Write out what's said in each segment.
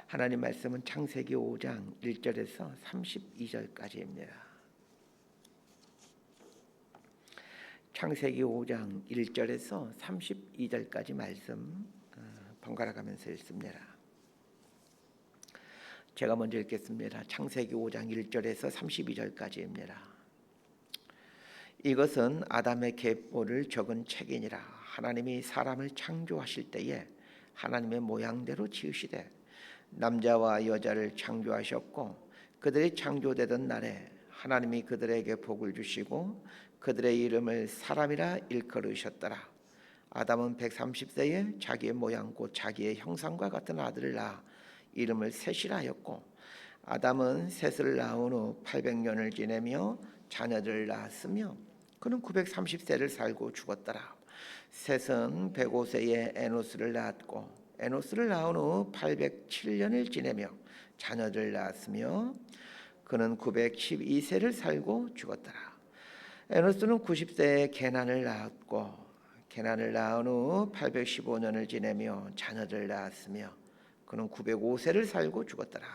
하나님 말씀은 창세기 5장 1절에서 32절까지입니다. 창세기 5장 1절에서 32절까지 말씀 번갈아 가면서 읽습니다. 제가 먼저 읽겠습니다. 창세기 5장 1절에서 32절까지입니다. 이것은 아담의 계보를 적은 책이니라. 하나님이 사람을 창조하실 때에 하나님의 모양대로 지으시되 남자와 여자를 창조하셨고 그들이 창조되던 날에 하나님이 그들에게 복을 주시고 그들의 이름을 사람이라 일컬으셨더라. 아담은 130세에 자기의 모양 곧 자기의 형상과 같은 아들을 낳아 이름을 셋이라 하였고 아담은 셋을 낳은 후 800년을 지내며 자녀들을 낳았으며 그는 930세를 살고 죽었더라. 셋은 105세에 에노스를 낳았고 에노스를 낳은 후 807년을 지내며 자녀들을 낳았으며 그는 912세를 살고 죽었더라. 에노스는 90세에 게난을 낳았고 게난을 낳은 후 815년을 지내며 자녀들을 낳았으며 그는 905세를 살고 죽었더라.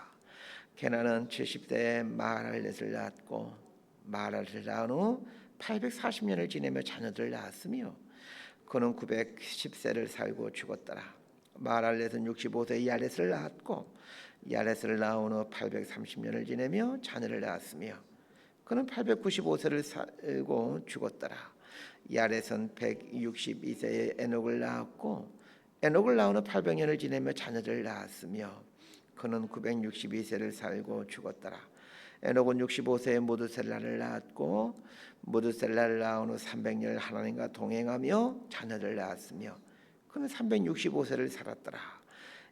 게난은 70세에 마할렛을 낳았고 마할렛을 낳은 후 840년을 지내며 자녀들을 낳았으며 그는 910세를 살고 죽었더라. 마할렛은 65세에 야렛을 낳았고 야렛을 낳은 후 830년을 지내며 자녀를 낳았으며 그는 895세를 살고 죽었더라. 야렛은 162세에 에녹을 낳았고 에녹을 낳은 후 800년을 지내며 자녀들을 낳았으며 그는 962세를 살고 죽었더라. 에녹은 65세에 무드셀라를 낳았고 무드셀라를 낳은 후 300년을 하나님과 동행하며 자녀를 낳았으며 그는 365세를 살았더라.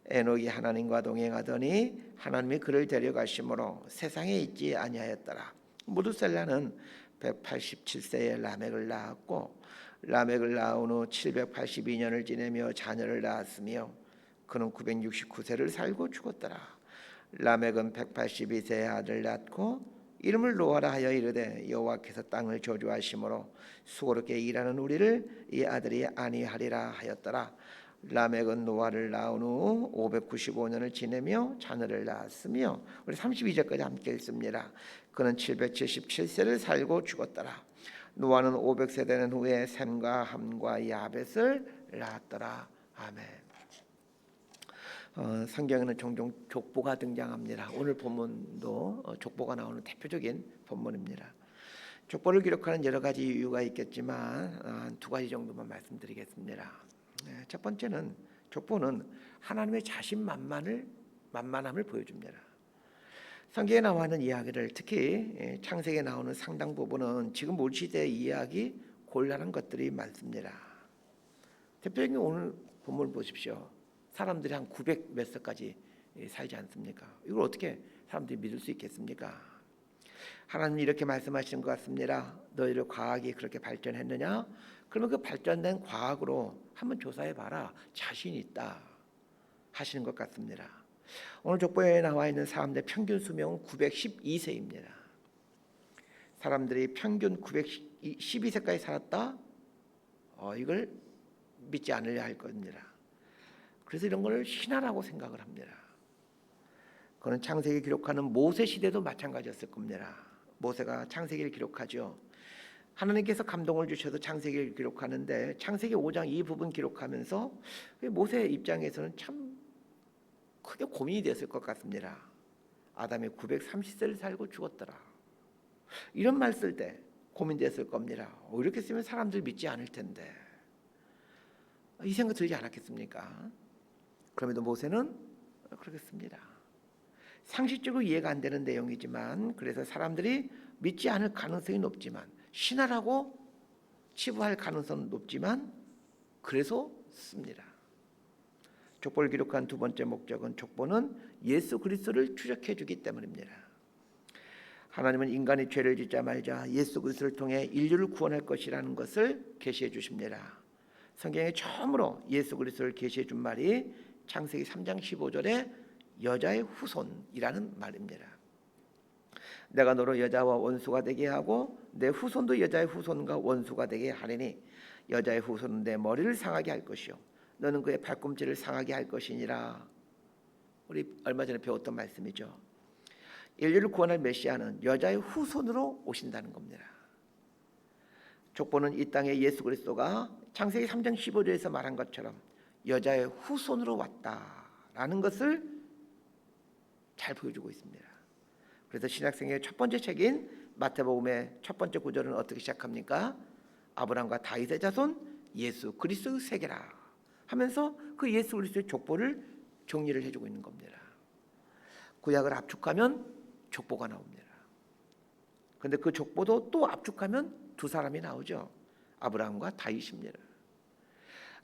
에녹이 하나님과 동행하더니 하나님이 그를 데려가심으로 세상에 있지 아니하였더라. 무드셀라는 187세에 라멕을 낳았고 라멕을 낳은 후 782년을 지내며 자녀를 낳았으며 그는 969세를 살고 죽었더라. 라멕은 182세에 아들을 낳고 이름을 노아라 하여 이르되 여호와께서 땅을 저주하심으로 수고롭게 일하는 우리를 이 아들이 아니하리라 하였더라. 라멕은 노아를 낳은 후 595년을 지내며 자녀를 낳았으며 우리 32절까지 함께 읽습니다. 그는 777세를 살고 죽었더라. 노아는 500세 되는 후에 셈과 함과 야벳을 낳았더라. 아멘. 성경에는 종종 족보가 등장합니다. 오늘 본문도 족보가 나오는 대표적인 본문입니다. 족보를 기록하는 여러 가지 이유가 있겠지만 두 가지 정도만 말씀드리겠습니다. 첫 번째는 족보는 하나님의 자신만만함을 보여줍니다. 성경에 나와 있는 이야기를 특히 창세기에 나오는 상당 부분은 지금 올 시대의 이야기 곤란한 것들이 많습니다. 대표적인 오늘 본문을 보십시오. 사람들이 한 900 몇 세까지 살지 않습니까? 이걸 어떻게 사람들이 믿을 수 있겠습니까? 하나님이 이렇게 말씀하시는 것 같습니다. 너희들 과학이 그렇게 발전했느냐? 그러면 그 발전된 과학으로 한번 조사해봐라. 자신 있다 하시는 것 같습니다. 오늘 족보에 나와 있는 사람들의 평균 수명은 912세입니다. 사람들이 평균 912세까지 살았다? 이걸 믿지 않으려 할 겁니다. 그래서 이런 걸 신화라고 생각을 합니다. 그는 창세기 기록하는 모세 시대도 마찬가지였을 겁니다. 모세가 창세기를 기록하죠. 하나님께서 감동을 주셔서 창세기를 기록하는데 창세기 5장 이 부분 기록하면서 모세 입장에서는 참 크게 고민이 됐을 것 같습니다. 아담이 930세를 살고 죽었더라. 이런 말 쓸 때 고민됐을 겁니다. 이렇게 쓰면 사람들 믿지 않을 텐데 이 생각 들지 않았겠습니까? 그럼에도 모세는 그러겠습니다. 상식적으로 이해가 안 되는 내용이지만 그래서 사람들이 믿지 않을 가능성이 높지만 신하라고 치부할 가능성은 높지만 그래서 씁니다. 족보를 기록한 두 번째 목적은 족보는 예수 그리스도를 추적해 주기 때문입니다. 하나님은 인간이 죄를 짓자 말자 예수 그리스도를 통해 인류를 구원할 것이라는 것을 계시해 주십니다. 성경에 처음으로 예수 그리스도를 계시해 준 말이 창세기 3장 15절에 여자의 후손이라는 말입니다. 내가 너로 여자와 원수가 되게 하고 내 후손도 여자의 후손과 원수가 되게 하리니 여자의 후손은 내 머리를 상하게 할 것이요 너는 그의 발꿈치를 상하게 할 것이니라. 우리 얼마 전에 배웠던 말씀이죠. 인류를 구원할 메시아는 여자의 후손으로 오신다는 겁니다. 족보는 이 땅에 예수 그리스도가 창세기 3장 15절에서 말한 것처럼 여자의 후손으로 왔다라는 것을 잘 보여주고 있습니다. 그래서 신약성경의 첫 번째 책인 마태복음의 첫 번째 구절은 어떻게 시작합니까? 아브라함과 다윗의 자손 예수 그리스도의 세계라 하면서 그 예수 그리스도의 족보를 정리를 해주고 있는 겁니다. 구약을 압축하면 족보가 나옵니다. 그런데 그 족보도 또 압축하면 두 사람이 나오죠. 아브라함과 다윗입니다.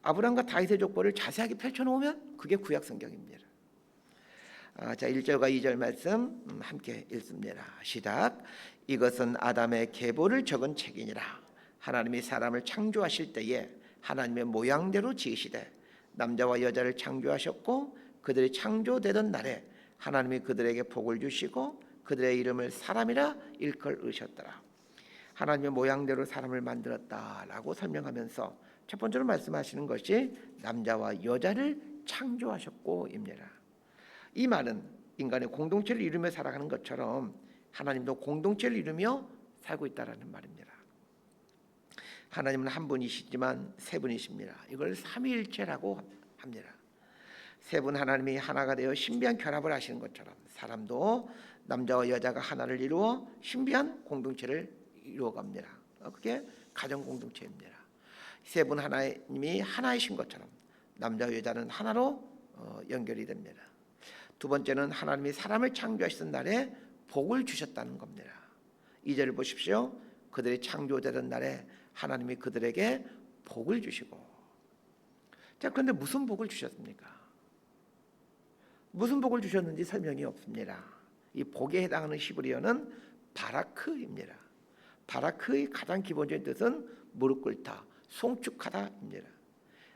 아브라함과 다윗의 족보를 자세하게 펼쳐놓으면 그게 구약 성경입니다. 자, 1절과 2절 말씀 함께 읽습니다. 시작. 이것은 아담의 계보를 적은 책이니라. 하나님이 사람을 창조하실 때에 하나님의 모양대로 지으시되 남자와 여자를 창조하셨고 그들이 창조되던 날에 하나님이 그들에게 복을 주시고 그들의 이름을 사람이라 일컬으셨더라. 하나님의 모양대로 사람을 만들었다라고 설명하면서 첫 번째로 말씀하시는 것이 남자와 여자를 창조하셨고입니다. 이 말은 인간의 공동체를 이루며 살아가는 것처럼 하나님도 공동체를 이루며 살고 있다라는 말입니다. 하나님은 한 분이시지만 세 분이십니다. 이걸 삼위일체라고 합니다. 세 분 하나님이 하나가 되어 신비한 결합을 하시는 것처럼 사람도 남자와 여자가 하나를 이루어 신비한 공동체를 이루어갑니다. 그게 가정 공동체입니다. 세 분 하나님이 하나이신 것처럼 남자와 여자는 하나로 연결이 됩니다. 두 번째는 하나님이 사람을 창조하시던 날에 복을 주셨다는 겁니다. 2절을 보십시오. 그들이 창조되던 날에 하나님이 그들에게 복을 주시고. 자, 그런데 무슨 복을 주셨습니까? 무슨 복을 주셨는지 설명이 없습니다. 이 복에 해당하는 히브리어는 바라크입니다. 바라크의 가장 기본적인 뜻은 무릎 꿇다, 송축하다입니다.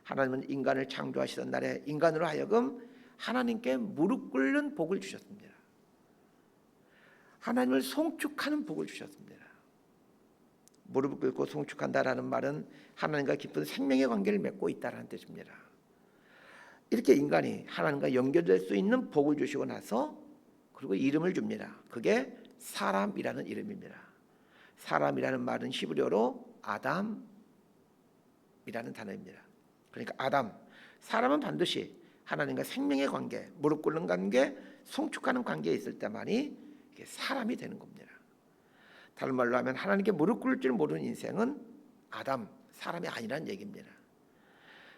하나님은 인간을 창조하시던 날에 인간으로 하여금 하나님께 무릎 꿇는 복을 주셨습니다. 하나님을 송축하는 복을 주셨습니다. 무릎을 꿇고 송축한다라는 말은 하나님과 깊은 생명의 관계를 맺고 있다는 뜻입니다. 이렇게 인간이 하나님과 연결될 수 있는 복을 주시고 나서 그리고 이름을 줍니다. 그게 사람이라는 이름입니다. 사람이라는 말은 히브리어로 아담이라는 단어입니다. 그러니까 아담, 사람은 반드시 하나님과 생명의 관계, 무릎 꿇는 관계, 송축하는 관계에 있을 때만이 이게 사람이 되는 겁니다. 다른 말로 하면 하나님께 무릎 꿇을 줄 모르는 인생은 아담, 사람이 아니라는 얘기입니다.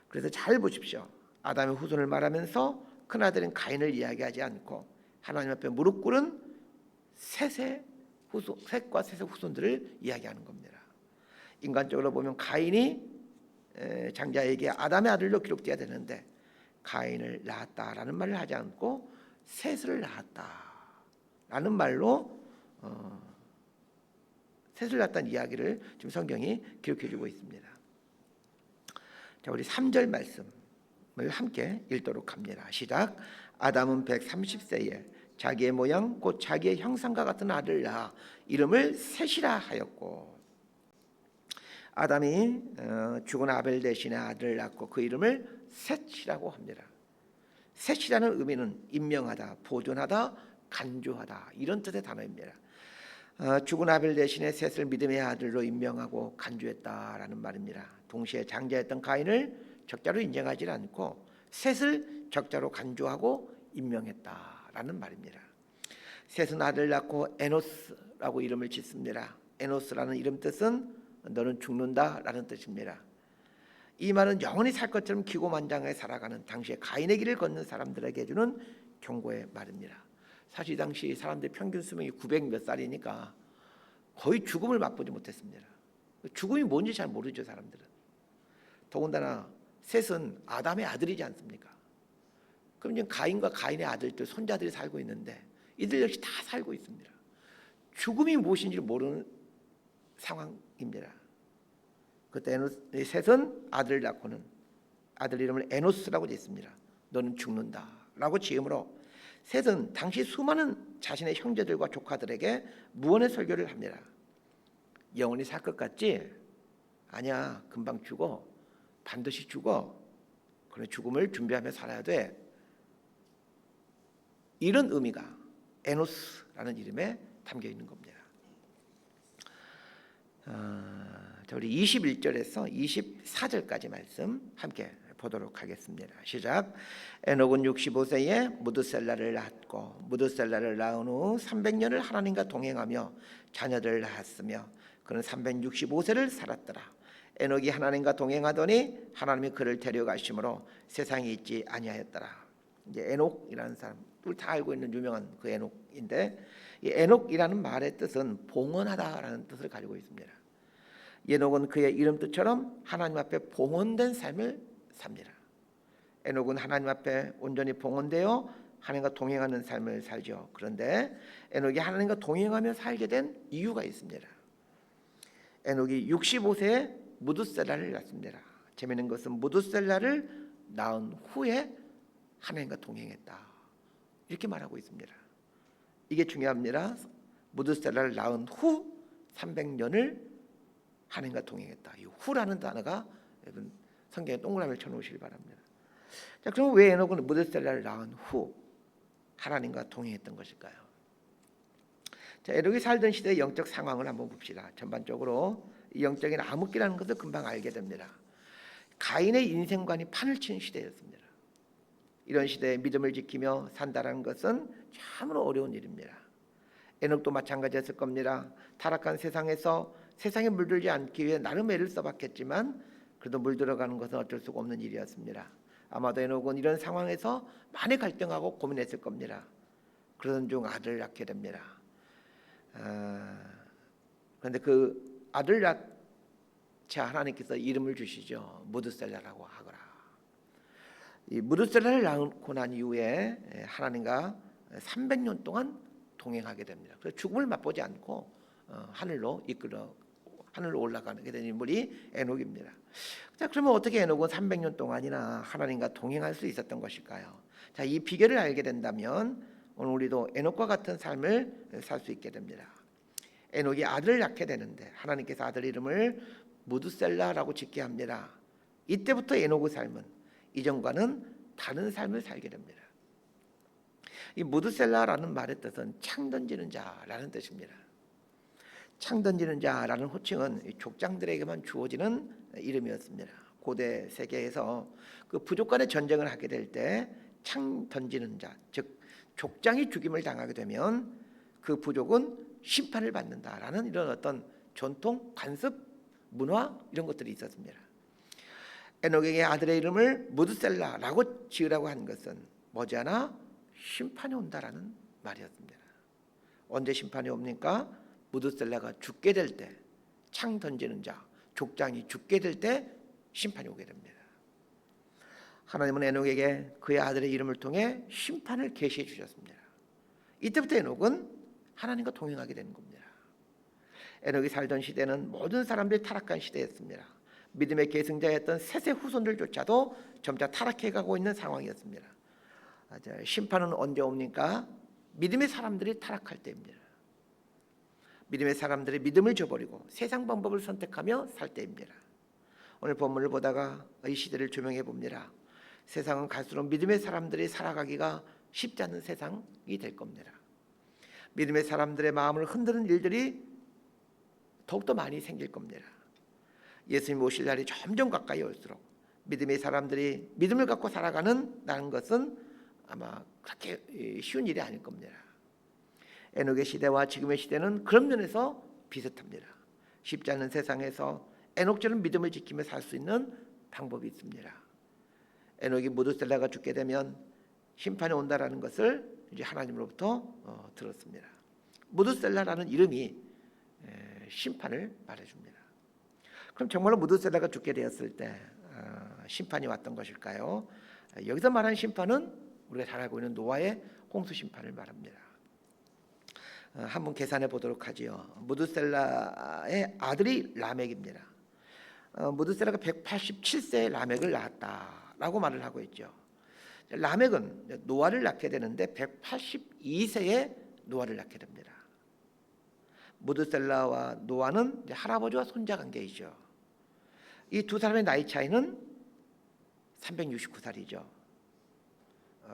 그래서 잘 보십시오. 아담의 후손을 말하면서 큰아들인 가인을 이야기하지 않고 하나님 앞에 무릎 꿇은 셋과 셋의 후손들을 이야기하는 겁니다. 인간적으로 보면 가인이 장자에게 아담의 아들로 기록되어야 되는데 가인을 낳았다라는 말을 하지 않고 셋을 낳았다라는 말로 셋을 낳았다는 이야기를 지금 성경이 기록해주고 있습니다. 자, 우리 3절 말씀을 함께 읽도록 합니다. 시작. 아담은 130세에 자기의 모양 곧 자기의 형상과 같은 아들을 낳아 이름을 셋이라 하였고, 아담이 죽은 아벨 대신에 아들을 낳고 그 이름을 셋이라고 합니다. 셋이라는 의미는 임명하다, 보존하다, 간주하다 이런 뜻의 단어입니다. 죽은 아벨 대신에 셋을 믿음의 아들로 임명하고 간주했다라는 말입니다. 동시에 장자였던 가인을 적자로 인정하지 않고 셋을 적자로 간주하고 임명했다라는 말입니다. 셋은 아들을 낳고 에노스라고 이름을 짓습니다. 에노스라는 이름 뜻은 너는 죽는다라는 뜻입니다. 이 말은 영원히 살 것처럼 기고만장하게 살아가는 당시에 가인의 길을 걷는 사람들에게 주는 경고의 말입니다. 사실 이 당시 사람들의 평균 수명이 900 몇 살이니까 거의 죽음을 맛보지 못했습니다. 죽음이 뭔지 잘 모르죠, 사람들은. 더군다나 셋은 아담의 아들이지 않습니까? 그럼 지금 가인과 가인의 아들들, 손자들이 살고 있는데 이들 역시 다 살고 있습니다. 죽음이 무엇인지 모르는 상황입니다. 그때 셋은 아들을 낳고는 아들 이름을 에노스라고 짓습니다. 너는 죽는다라고 지음으로 셋은 당시 수많은 자신의 형제들과 조카들에게 무언의 설교를 합니다. 영원히 살 것 같지? 아니야, 금방 죽어. 반드시 죽어. 그래 죽음을 준비하며 살아야 돼. 이런 의미가 에노스라는 이름에 담겨 있는 겁니다. 자, 우리 21절에서 24절까지 말씀 함께 보도록 하겠습니다. 시작. 에녹은 65세에 무드셀라를 낳았고 무드셀라를 낳은 후 300년을 하나님과 동행하며 자녀들을 낳았으며 그는 365세를 살았더라. 에녹이 하나님과 동행하더니 하나님이 그를 데려가심으로 세상에 있지 아니하였더라. 이제 에녹이라는 사람 우리 다 알고 있는 유명한 그 에녹인데, 이 에녹이라는 말의 뜻은 봉헌하다라는 뜻을 가지고 있습니다. 에녹은 그의 이름 뜻처럼 하나님 앞에 봉헌된 삶을 삽니다. 에녹은 하나님 앞에 온전히 봉헌되어 하나님과 동행하는 삶을 살죠. 그런데 에녹이 하나님과 동행하며 살게 된 이유가 있습니다. 에녹이 65세에 무드셀라를 낳습니다. 재미있는 것은 무드셀라를 낳은 후에 하나님과 동행했다, 이렇게 말하고 있습니다. 이게 중요합니다. 무드셀라를 낳은 후 300년을 하나님과 동행했다. 이 후라는 단어가 여러분 성경에 동그라미를 쳐놓으시기 바랍니다. 자, 그럼 왜 에녹은 무드셀라를 낳은 후 하나님과 동행했던 것일까요? 자, 에녹이 살던 시대의 영적 상황을 한번 봅시다. 전반적으로 이 영적인 암흑기라는 것을 금방 알게 됩니다. 가인의 인생관이 판을 치는 시대였습니다. 이런 시대에 믿음을 지키며 산다는 것은 참으로 어려운 일입니다. 에녹도 마찬가지였을 겁니다. 타락한 세상에서 세상에 물들지 않기 위해 나름 애를 써봤겠지만 그래도 물들어가는 것은 어쩔 수가 없는 일이었습니다. 아마도 에녹은 이런 상황에서 많이 갈등하고 고민했을 겁니다. 그러던 중 아들을 낳게 됩니다. 그런데 그 아들 낳자 하나님께서 이름을 주시죠. 무드셀라라고 하거라. 이 무드셀라를 낳고 난 이후에 하나님과 300년 동안 동행하게 됩니다. 그래서 죽음을 맛보지 않고 하늘로 올라가게 된 인물이 에녹입니다. 자, 그러면 어떻게 에녹은 300년 동안이나 하나님과 동행할 수 있었던 것일까요? 자, 이 비결을 알게 된다면 오늘 우리도 에녹과 같은 삶을 살 수 있게 됩니다. 에녹이 아들을 낳게 되는데 하나님께서 아들 이름을 무드셀라라고 짓게 합니다. 이때부터 에녹의 삶은 이전과는 다른 삶을 살게 됩니다. 이 무드셀라라는 말의 뜻은 창 던지는 자라는 뜻입니다. 창 던지는 자라는 호칭은 족장들에게만 주어지는 이름이었습니다. 고대 세계에서 그 부족 간의 전쟁을 하게 될 때 창 던지는 자, 즉 족장이 죽임을 당하게 되면 그 부족은 심판을 받는다라는 이런 어떤 전통, 관습, 문화 이런 것들이 있었습니다. 에녹에게 아들의 이름을 무드셀라라고 지으라고 한 것은 머지않아 심판이 온다라는 말이었습니다. 언제 심판이 옵니까? 무드셀라가 죽게 될 때, 창 던지는 자, 족장이 죽게 될 때 심판이 오게 됩니다. 하나님은 에녹에게 그의 아들의 이름을 통해 심판을 계시해 주셨습니다. 이때부터 에녹은 하나님과 동행하게 되는 겁니다. 에녹이 살던 시대는 모든 사람들이 타락한 시대였습니다. 믿음의 계승자였던 셋의 후손들조차도 점차 타락해가고 있는 상황이었습니다. 심판은 언제 옵니까? 믿음의 사람들이 타락할 때입니다. 믿음의 사람들이 믿음을 저버리고 세상 방법을 선택하며 살 때입니다. 오늘 본문을 보다가 이 시대를 조명해 봅니다. 세상은 갈수록 믿음의 사람들이 살아가기가 쉽지 않은 세상이 될 겁니다. 믿음의 사람들의 마음을 흔드는 일들이 더욱더 많이 생길 겁니다. 예수님 오실 날이 점점 가까이 올수록 믿음의 사람들이 믿음을 갖고 살아가는 것은 아마 그렇게 쉬운 일이 아닐 겁니다. 에녹의 시대와 지금의 시대는 그런 면에서 비슷합니다. 쉽지 않은 세상에서 에녹처럼 믿음을 지키며 살 수 있는 방법이 있습니다. 에녹이 무드셀라가 죽게 되면 심판이 온다라는 것을 이제 하나님으로부터 들었습니다. 무드셀라라는 이름이 심판을 말해줍니다. 그럼 정말로 무드셀라가 죽게 되었을 때 심판이 왔던 것일까요? 여기서 말하는 심판은 우리가 잘 알고 있는 노아의 홍수 심판을 말합니다. 한번 계산해 보도록 하지요. 무드셀라의 아들이 라멕입니다. 무드셀라가 187세에 라멕을 낳았다라고 말을 하고 있죠. 라멕은 노아를 낳게 되는데 182세에 노아를 낳게 됩니다. 무드셀라와 노아는 할아버지와 손자 관계이죠. 이 두 사람의 나이 차이는 369살이죠.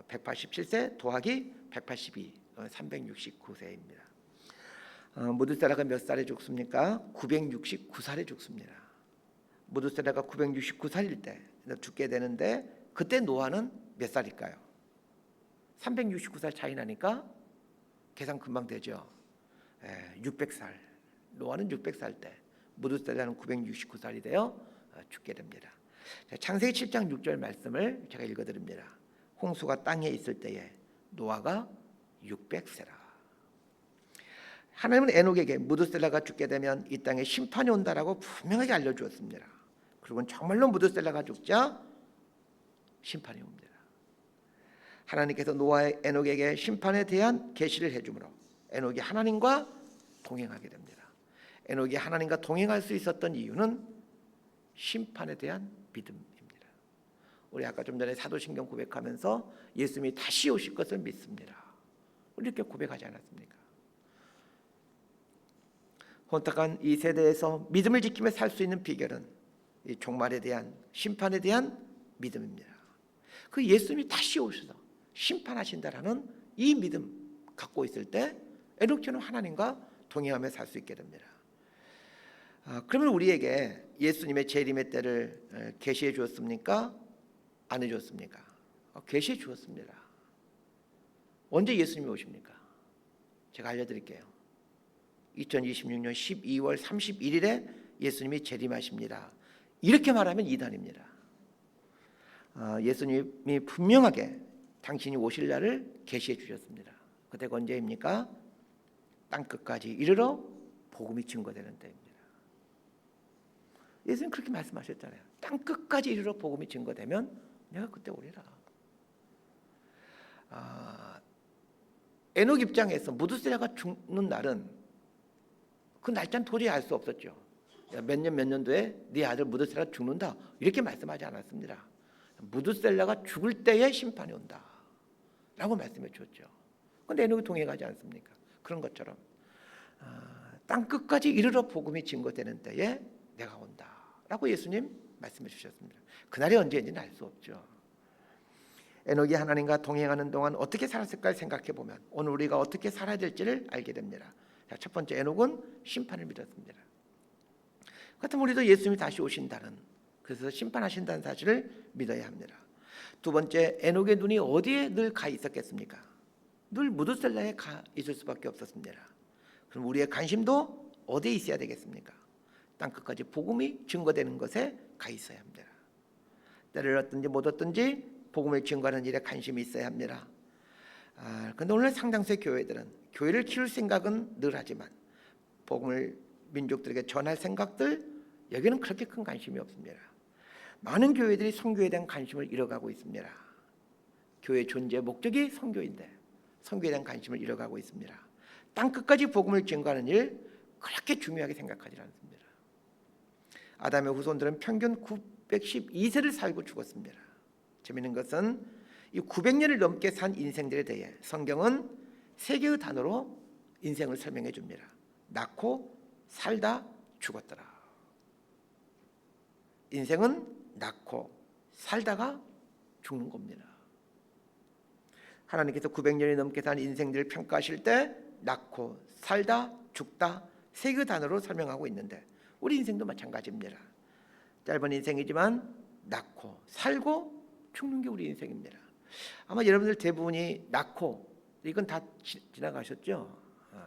187세 더하기 182, 369세입니다. 무드셀라가 몇 살에 죽습니까? 969살에 죽습니다. 무드셀라가 969살일 때 죽게 되는데 그때 노아는 몇 살일까요? 369살 차이 나니까 계산 금방 되죠. 600살. 노아는 600살 때, 무드셀라는 969살이 되어 죽게 됩니다. 창세기 7장 6절 말씀을 제가 읽어드립니다. 홍수가 땅에 있을 때에 노아가 600세라. 하나님은 에녹에게 무드셀라가 죽게 되면 이 땅에 심판이 온다라고 분명하게 알려주었습니다. 그리고 정말로 무드셀라가 죽자 심판이 옵니다. 하나님께서 노아의 에녹에게 심판에 대한 계시를 해주므로 에녹이 하나님과 동행하게 됩니다. 에녹이 하나님과 동행할 수 있었던 이유는 심판에 대한 믿음입니다. 우리 아까 좀 전에 사도신경 고백하면서 예수님이 다시 오실 것을 믿습니다. 우리 이렇게 고백하지 않았습니까? 혼탁한 이 세대에서 믿음을 지키며 살 수 있는 비결은 이 종말에 대한 심판에 대한 믿음입니다. 그 예수님이 다시 오셔서 심판하신다라는 이 믿음 갖고 있을 때 에녹처럼 하나님과 동행하며 살 수 있게 됩니다. 그러면 우리에게 예수님의 재림의 때를 계시해 주었습니까? 안 해주었습니까? 계시해 주었습니다. 언제 예수님이 오십니까? 제가 알려드릴게요. 2026년 12월 31일에 예수님이 재림하십니다. 이렇게 말하면 이단입니다. 예수님이 분명하게 당신이 오실 날을 계시해 주셨습니다. 그때가 언제입니까? 땅끝까지 이르러 복음이 증거되는 때입니다. 예수님 그렇게 말씀하셨잖아요. 땅끝까지 이르러 복음이 증거되면 내가 그때 오리라. 에녹 입장에서 무드셀라가 죽는 날은 그 날짜는 도저히 알 수 없었죠. 몇 년도에 네 아들 무드셀라가 죽는다 이렇게 말씀하지 않았습니다. 무드셀라가 죽을 때에 심판이 온다 라고 말씀해 주었죠. 그런데 에녹이 동행하지 않습니까? 그런 것처럼 땅끝까지 이르러 복음이 증거되는 때에 내가 온다 라고 예수님 말씀해 주셨습니다. 그날이 언제인지는 알 수 없죠. 에녹이 하나님과 동행하는 동안 어떻게 살았을까 생각해 보면 오늘 우리가 어떻게 살아야 될지를 알게 됩니다. 첫 번째, 에녹은 심판을 믿었습니다. 그렇다면 우리도 예수님이 다시 오신다는, 그래서 심판하신다는 사실을 믿어야 합니다. 두 번째, 에녹의 눈이 어디에 늘 가 있었겠습니까? 늘 무드셀라에 가 있을 수밖에 없었습니다. 그럼 우리의 관심도 어디에 있어야 되겠습니까? 땅끝까지 복음이 증거되는 것에 가 있어야 합니다. 때를 얻든지 못 얻든지 복음을 증거하는 일에 관심이 있어야 합니다. 그런데 오늘 상당수의 교회들은 교회를 키울 생각은 늘 하지만 복음을 민족들에게 전할 생각들 여기는 그렇게 큰 관심이 없습니다. 많은 교회들이 선교에 대한 관심을 잃어가고 있습니다. 교회 존재 목적이 선교인데 선교에 대한 관심을 잃어가고 있습니다. 땅끝까지 복음을 증거하는 일 그렇게 중요하게 생각하지 않습니다. 아담의 후손들은 평균 912세를 살고 죽었습니다. 재미있는 것은 이 900년을 넘게 산 인생들에 대해 성경은 세 개의 단어로 인생을 설명해 줍니다. 낳고 살다 죽었더라. 인생은 낳고 살다가 죽는 겁니다. 하나님께서 900년이 넘게 산 인생들을 평가하실 때 낳고 살다 죽다 세 개의 단어로 설명하고 있는데 우리 인생도 마찬가지입니다. 짧은 인생이지만 낳고 살고 죽는 게 우리 인생입니다. 아마 여러분들 대부분이 낳고 이건 다 지나가셨죠?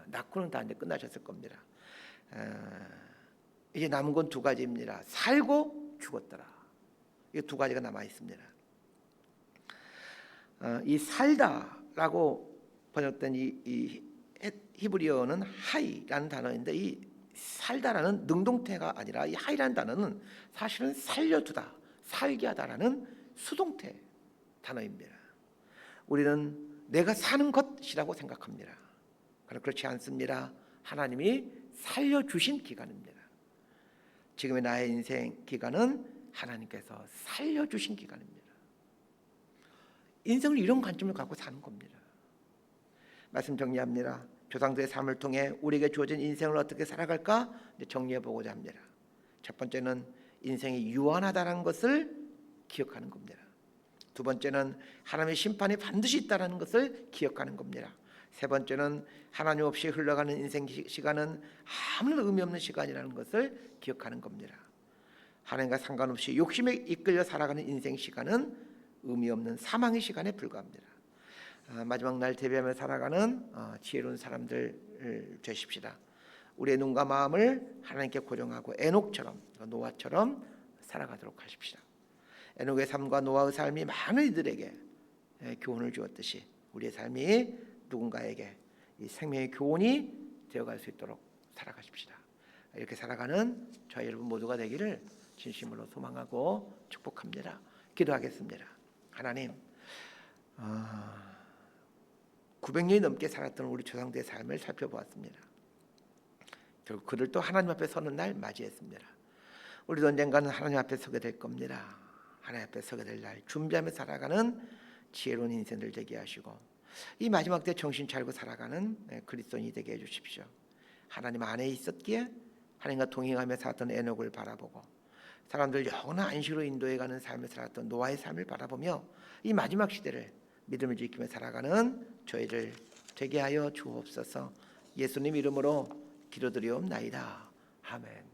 낳고는 다 이제 끝나셨을 겁니다. 이제 남은 건 두 가지입니다. 살고 죽었더라. 이 두 가지가 남아 있습니다. 이 살다라고 번역된 이 히브리어는 하이라는 단어인데 이 살다라는 능동태가 아니라 이 하이라는 단어는 사실은 살려두다, 살게 하다라는 수동태 단어입니다. 우리는 내가 사는 것이라고 생각합니다. 그러나 그렇지 않습니다. 하나님이 살려주신 기간입니다. 지금의 나의 인생 기간은 하나님께서 살려주신 기간입니다. 인생을 이런 관점을 갖고 사는 겁니다. 말씀 정리합니다. 조상들의 삶을 통해 우리에게 주어진 인생을 어떻게 살아갈까 정리해 보고자 합니다. 첫 번째는 인생이 유한하다는 것을 기억하는 겁니다. 두 번째는 하나님의 심판이 반드시 있다는 것을 기억하는 겁니다. 세 번째는 하나님 없이 흘러가는 인생 시간은 아무런 의미 없는 시간이라는 것을 기억하는 겁니다. 하나님과 상관없이 욕심에 이끌려 살아가는 인생 시간은 의미 없는 사망의 시간에 불과합니다. 마지막 날 대비하며 살아가는 지혜로운 사람들 되십시다. 우리의 눈과 마음을 하나님께 고정하고 에녹처럼, 노아처럼 살아가도록 하십시다. 에녹의 삶과 노아의 삶이 많은 이들에게 교훈을 주었듯이 우리의 삶이 누군가에게 이 생명의 교훈이 되어갈 수 있도록 살아가십시다. 이렇게 살아가는 저희 여러분 모두가 되기를 진심으로 소망하고 축복합니다. 기도하겠습니다. 하나님, 900년이 넘게 살았던 우리 조상들의 삶을 살펴보았습니다. 결국 그들도 하나님 앞에 서는 날 맞이했습니다. 우리도 언젠가는 하나님 앞에 서게 될 겁니다. 하나님 앞에 서게 될 날 준비하며 살아가는 지혜로운 인생들 되게 하시고 이 마지막 때 정신 차리고 살아가는 그리스도인이 되게 해주십시오. 하나님 안에 있었기에 하나님과 동행하며 살았던 에녹을 바라보고 사람들 영원한 안식으로 인도해가는 삶을 살았던 노아의 삶을 바라보며 이 마지막 시대를 믿음을 지키며 살아가는 저희를 되게 하여 주옵소서. 예수님 이름으로 기도드리옵나이다. 아멘.